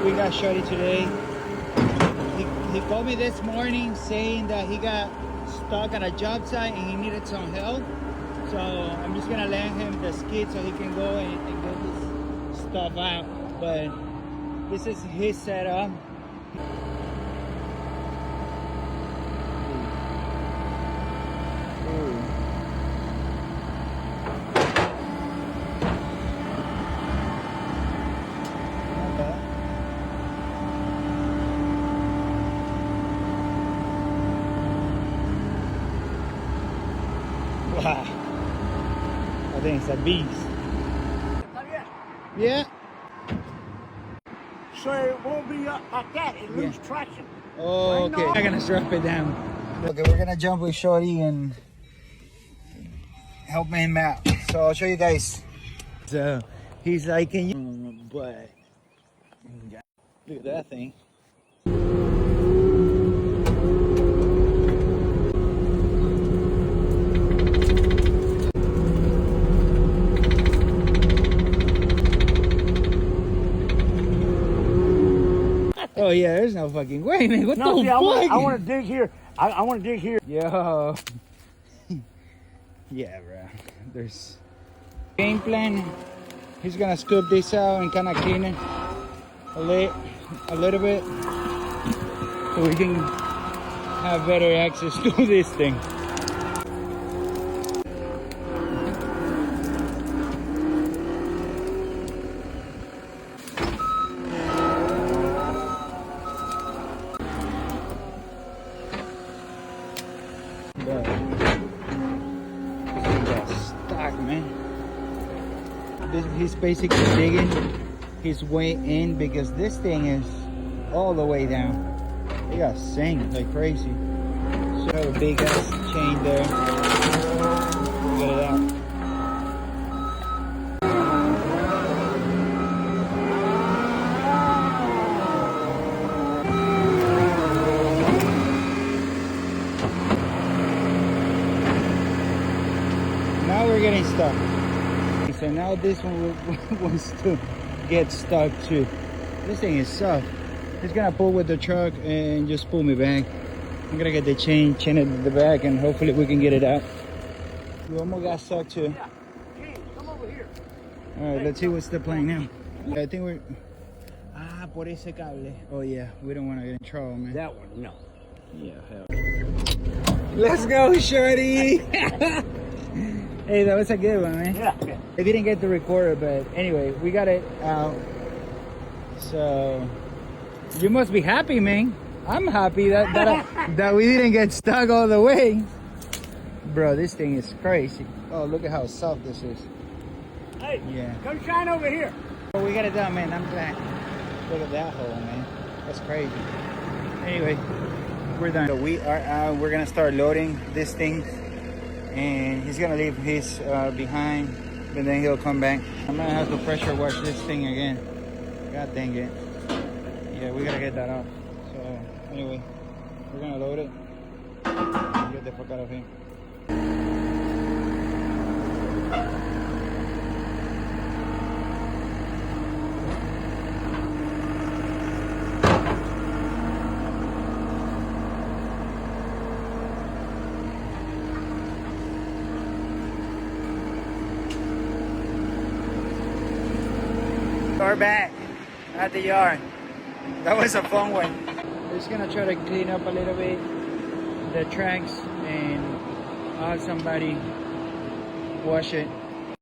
we got Shorty today. He called me this morning saying that he got stuck at a job site and he needed some help. So I'm just gonna lend him the skid so he can go and get this stuff out. But this is his setup. Wow, I think it's a beast. Yeah. So it won't be up like that. It loses traction. Oh, okay. I'm gonna strap it down. Okay, we're gonna jump with Shorty and help him out. So I'll show you guys. So he's like, can you? But look at that thing. Oh yeah, there's no fucking way, man. What the fuck? I want to dig here. I want to dig here. Yo. Yeah, bro. There's game plan. He's gonna scoop this out and kind of clean it a little bit, so we can have better access to this thing. Stuck, man. He's basically digging his way in because this thing is all the way down. They got sink like crazy. So a big ass chain there. Get it out. Now we're getting stuck. So now this one wants to get stuck too. This thing is soft. It's gonna pull with the truck and just pull me back. I'm gonna get the chain it in the back and hopefully we can get it out. We almost got stuck too. Yeah. Hey, come over here. Alright, let's see what's the plan now. I think we're... por ese cable. Oh yeah, we don't want to get in trouble, man. That one, no. Yeah, hell. Let's go, Shorty! Hey, that was a good one, man. Yeah. I didn't get to record it, but anyway, we got it out. So you must be happy, man. I'm happy that we didn't get stuck all the way. Bro, this thing is crazy. Oh, look at how soft this is. Hey, yeah. Come shine over here. Oh, we got it done, man. I'm glad. Look at that hole, man. That's crazy. Anyway, we're done. So we are out. We're gonna start loading this thing. And he's gonna leave his behind, but then he'll come back. I'm gonna have to pressure wash this thing again. God dang it. Yeah, we gotta get that off. So anyway, we're gonna load it. Get the fuck out of here. We're back at the yard. That was a fun one. We're just gonna try to clean up a little bit the tracks and have somebody wash it.